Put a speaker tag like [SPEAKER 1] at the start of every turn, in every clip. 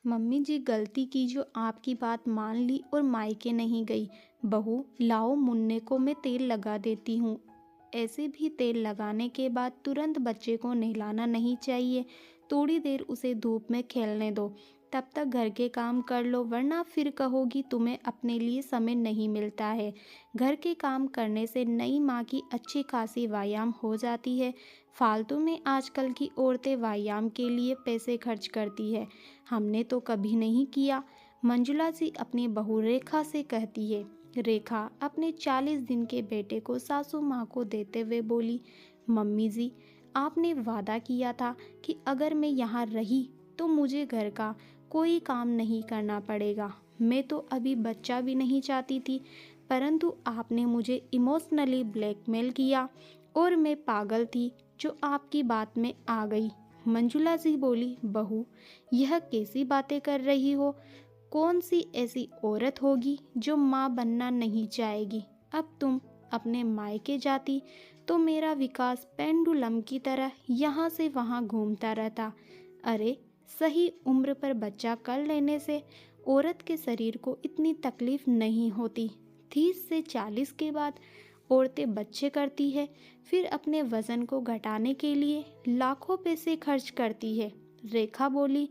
[SPEAKER 1] Mummy जी गलती की जो आपकी बात मान ली और मायके नहीं गई। बहू लाओ मुन्ने को मैं तेल लगा देती हूँ। ऐसे भी तेल लगाने के बाद तुरंत बच्चे को नहलाना नहीं चाहिए। थोड़ी देर उसे धूप में खेलने दो। तब तक घर के काम कर लो, वरना फिर कहोगी तुम्हें अपने लिए समय नहीं मिलता है। घर के काम करने से नई माँ की अच्छी खासी व्यायाम हो जाती है। फालतू में आजकल की औरतें व्यायाम के लिए पैसे खर्च करती है। हमने तो कभी नहीं किया। मंजुला जी अपनी बहू रेखा से कहती है। रेखा अपने 40 दिन के बेटे को सासू माँ को देते हुए बोली, मम्मी जी आपने वादा किया था कि अगर मैं यहाँ रही तो मुझे घर का कोई काम नहीं करना पड़ेगा। मैं तो अभी बच्चा भी नहीं चाहती थी, परंतु आपने मुझे इमोशनली ब्लैकमेल किया और मैं पागल थी जो आपकी बात में आ गई। मंजुला जी बोली, बहू यह कैसी बातें कर रही हो? कौन सी ऐसी औरत होगी जो माँ बनना नहीं चाहेगी? अब तुम अपने मायके जाती तो मेरा विकास पेंडुलम की तरह यहाँ से वहाँ घूमता रहता। अरे सही उम्र पर बच्चा कर लेने से औरत के शरीर को इतनी तकलीफ नहीं होती। 30 से 40 के बाद औरतें बच्चे करती है, फिर अपने वजन को घटाने के लिए लाखों पैसे खर्च करती है। रेखा बोली,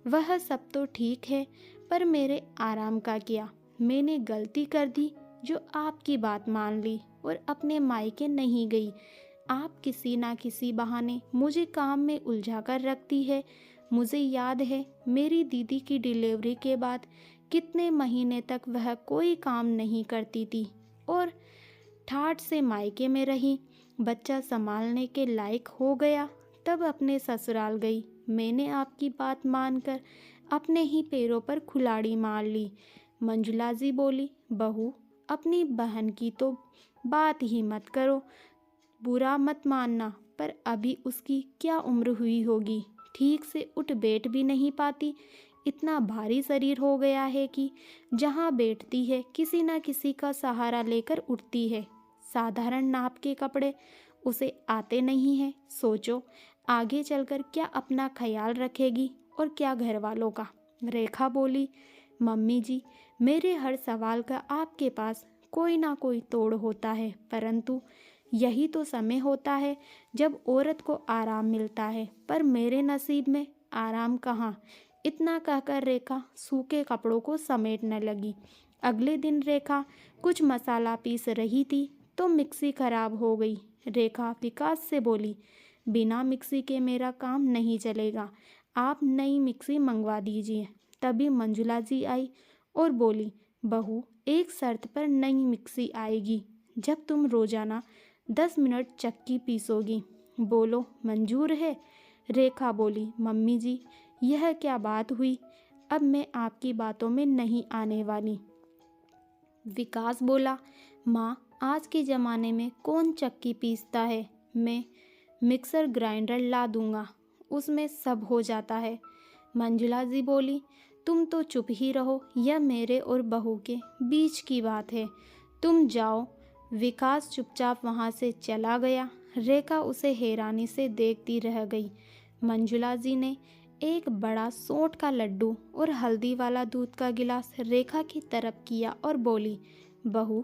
[SPEAKER 1] वह सब तो ठीक है, पर मेरे आराम का क्या? मैंने गलती कर दी जो आपकी बात मान ली और अपने मायके नहीं गई। आप किसी ना किसी बहाने मुझे काम में उलझा कर रखती है। मुझे याद है मेरी दीदी की डिलीवरी के बाद कितने महीने तक वह कोई काम नहीं करती थी और ठाठ से मायके में रही। बच्चा संभालने के लायक हो गया तब अपने ससुराल गई। मैंने आपकी बात मानकर अपने ही पैरों पर कुल्हाड़ी मार ली। मंजुला जी बोली, बहू अपनी बहन की तो बात ही मत करो, बुरा मत मानना, पर अभी उसकी क्या उम्र हुई होगी? ठीक से उठ बैठ भी नहीं पाती। इतना भारी शरीर हो गया है कि जहाँ बैठती है किसी ना किसी का सहारा लेकर उठती है। साधारण नाप के कपड़े उसे आते नहीं हैं। सोचो आगे चलकर क्या अपना ख्याल रखेगी और क्या घर वालों का। रेखा बोली, मम्मी जी मेरे हर सवाल का आपके पास कोई ना कोई तोड़ होता है, परंतु यही तो समय होता है जब औरत को आराम मिलता है, पर मेरे नसीब में आराम कहाँ। इतना कहकर रेखा सूखे कपड़ों को समेटने लगी। अगले दिन रेखा कुछ मसाला पीस रही थी तो मिक्सी खराब हो गई। रेखा विकास से बोली, बिना मिक्सी के मेरा काम नहीं चलेगा, आप नई मिक्सी मंगवा दीजिए। तभी मंजुला जी आई और बोली, बहू एक शर्त पर नई मिक्सी आएगी, जब तुम रोजाना 10 मिनट चक्की पीसोगी। बोलो मंजूर है? रेखा बोली, मम्मी जी यह क्या बात हुई? अब मैं आपकी बातों में नहीं आने वाली। विकास बोला, माँ आज के ज़माने में कौन चक्की पीसता है? मैं मिक्सर ग्राइंडर ला दूँगा, उसमें सब हो जाता है। मंजुला जी बोली, तुम तो चुप ही रहो, यह मेरे और बहू के बीच की बात है, तुम जाओ। विकास चुपचाप वहाँ से चला गया। रेखा उसे हैरानी से देखती रह गई। मंजुला जी ने एक बड़ा सोंठ का लड्डू और हल्दी वाला दूध का गिलास रेखा की तरफ किया और बोली, बहू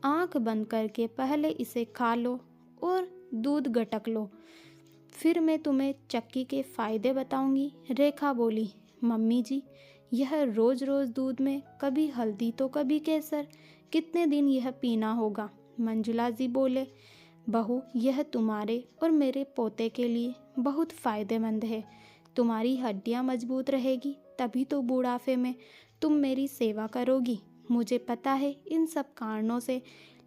[SPEAKER 1] आंख बंद करके पहले इसे खा लो और दूध गटक लो, फिर मैं तुम्हें चक्की के फायदे बताऊंगी। रेखा बोली, मम्मी जी यह रोज रोज दूध में कभी हल्दी तो कभी केसर, कितने दिन यह पीना होगा? मंजुला जी बोले, बहू यह तुम्हारे और मेरे पोते के लिए बहुत फ़ायदेमंद है। तुम्हारी हड्डियाँ मजबूत रहेगी, तभी तो बुढ़ापे में तुम मेरी सेवा करोगी। मुझे पता है इन सब कारणों से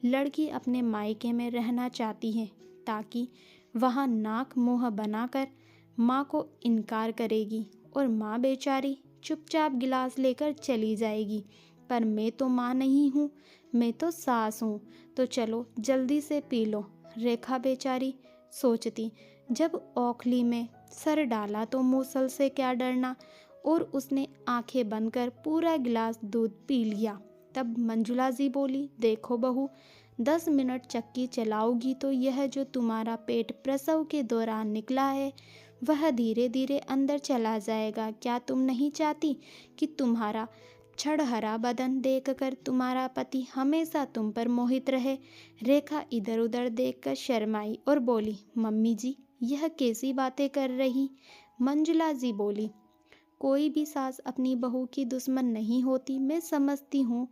[SPEAKER 1] लड़की अपने मायके में रहना चाहती है, ताकि वहाँ नाक मुँह बनाकर माँ को इनकार करेगी और माँ बेचारी चुपचाप गिलास लेकर चली जाएगी। पर मैं तो माँ नहीं हूँ, मैं तो सास हूँ, तो चलो जल्दी से पी लो। रेखा बेचारी सोचती, जब ओखली में सर डाला तो मूसल से क्या डरना, और उसने आंखें बंद कर पूरा गिलास दूध पी लिया। तब मंजुला जी बोली, देखो बहू 10 मिनट चक्की चलाओगी तो यह जो तुम्हारा पेट प्रसव के दौरान निकला है वह धीरे धीरे अंदर चला जाएगा। क्या तुम नहीं चाहती कि तुम्हारा छड़हरा बदन देखकर तुम्हारा पति हमेशा तुम पर मोहित रहे? रेखा इधर उधर देखकर शर्माई और बोली, मम्मी जी यह कैसी बातें कर रही? मंजुला जी बोली, कोई भी सास अपनी बहू की दुश्मन नहीं होती। मैं समझती हूँ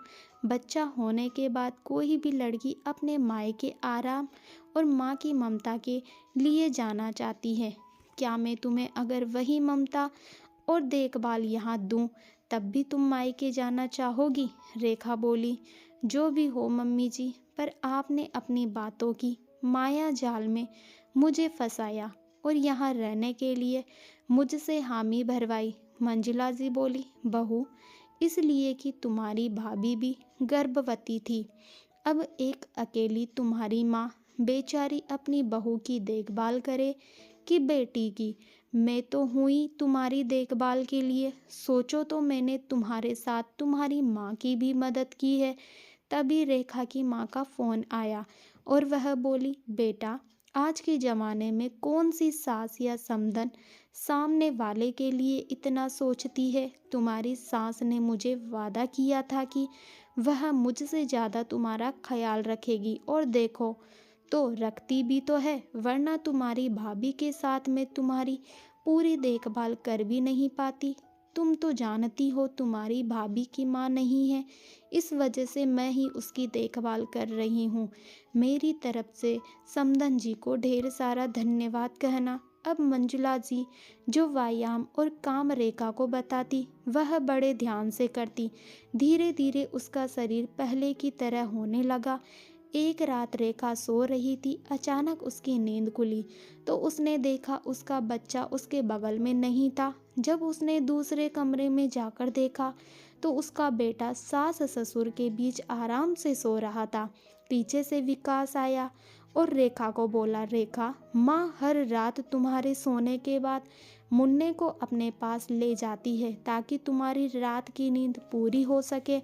[SPEAKER 1] बच्चा होने के बाद कोई भी लड़की अपने मायके आराम और माँ की ममता के लिए जाना चाहती है। क्या मैं तुम्हें अगर वही ममता और देखभाल यहाँ दूँ तब भी तुम मायके जाना चाहोगी? रेखा बोली, जो भी हो मम्मी जी, पर आपने अपनी बातों की माया जाल में मुझे फंसाया और यहाँ रहने के लिए मुझसे हामी भरवाई। मंजुला जी बोली, बहू इसलिए कि तुम्हारी भाभी भी गर्भवती थी। अब एक अकेली तुम्हारी माँ बेचारी अपनी बहू की देखभाल करे कि बेटी की? मैं तो हुई तुम्हारी देखभाल के लिए। सोचो तो मैंने तुम्हारे साथ तुम्हारी माँ की भी मदद की है। तभी रेखा की माँ का फ़ोन आया और वह बोली, बेटा आज के ज़माने में कौन सी सास या समधन सामने वाले के लिए इतना सोचती है? तुम्हारी सास ने मुझे वादा किया था कि वह मुझसे ज़्यादा तुम्हारा ख्याल रखेगी और देखो तो रखती भी तो है, वरना तुम्हारी भाभी के साथ मैं तुम्हारी पूरी देखभाल कर भी नहीं पाती। तुम तो जानती हो तुम्हारी भाभी की माँ नहीं है, इस वजह से मैं ही उसकी देखभाल कर रही हूँ। मेरी तरफ से समधन जी को ढेर सारा धन्यवाद कहना। अब मंजुला जी जो व्यायाम और काम रेखा को बताती वह बड़े ध्यान से करती। धीरे धीरे उसका शरीर पहले की तरह होने लगा। एक रात रेखा सो रही थी, अचानक उसकी नींद खुली तो उसने देखा उसका बच्चा उसके बगल में नहीं था। जब उसने दूसरे कमरे में जाकर देखा तो उसका बेटा सास ससुर के बीच आराम से सो रहा था। पीछे से विकास आया और रेखा को बोला, रेखा माँ हर रात तुम्हारे सोने के बाद मुन्ने को अपने पास ले जाती है ताकि तुम्हारी रात की नींद पूरी हो सके।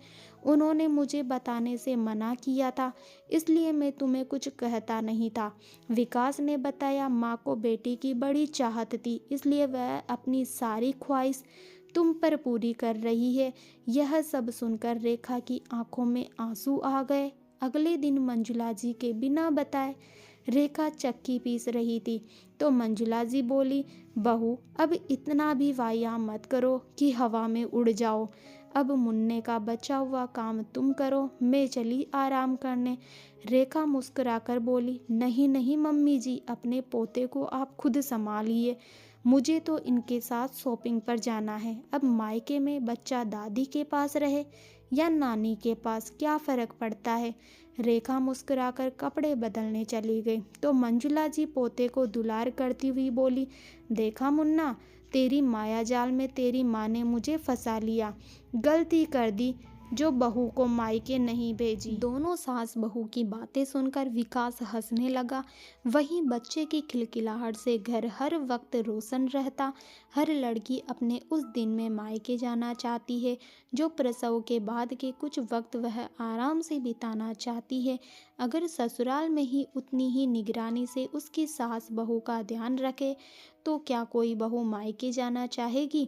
[SPEAKER 1] उन्होंने मुझे बताने से मना किया था, इसलिए मैं तुम्हें कुछ कहता नहीं था। विकास ने बताया माँ को बेटी की बड़ी चाहत थी, इसलिए वह अपनी सारी ख्वाहिश तुम पर पूरी कर रही है। यह सब सुनकर रेखा की आंखों में आंसू आ गए। अगले दिन मंजुला जी के बिना बताए रेखा चक्की पीस रही थी तो मंजुला जी बोली, बहू अब इतना भी व्यायाम मत करो कि हवा में उड़ जाओ। अब मुन्ने का बचा हुआ काम तुम करो, मैं चली आराम करने। रेखा मुस्कुराकर बोली, नहीं नहीं मम्मी जी, अपने पोते को आप खुद संभालिए, मुझे तो इनके साथ शॉपिंग पर जाना है। अब मायके में बच्चा दादी के पास रहे या नानी के पास, क्या फ़र्क पड़ता है। रेखा मुस्कुराकर कपड़े बदलने चली गई तो मंजुला जी पोते को दुलार करती हुई बोली, देखा मुन्ना, तेरी माया जाल में तेरी माँ ने मुझे फंसा लिया। गलती कर दी जो बहू को मायके नहीं भेजी। दोनों सास बहू की बातें सुनकर विकास हंसने लगा। वहीं बच्चे की खिलखिलाहट से घर हर वक्त रोशन रहता। हर लड़की अपने उस दिन में मायके जाना चाहती है जो प्रसव के बाद के कुछ वक्त वह आराम से बिताना चाहती है। अगर ससुराल में ही उतनी ही निगरानी से उसकी सास बहू का ध्यान रखे तो क्या कोई बहू मायके जाना चाहेगी?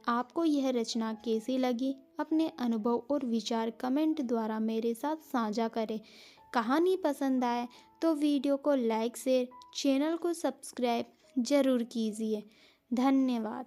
[SPEAKER 1] आपको यह रचना कैसी लगी? अपने अनुभव और विचार कमेंट द्वारा मेरे साथ साझा करें। कहानी पसंद आए तो वीडियो को लाइक शेयर, चैनल को सब्सक्राइब जरूर कीजिए। धन्यवाद।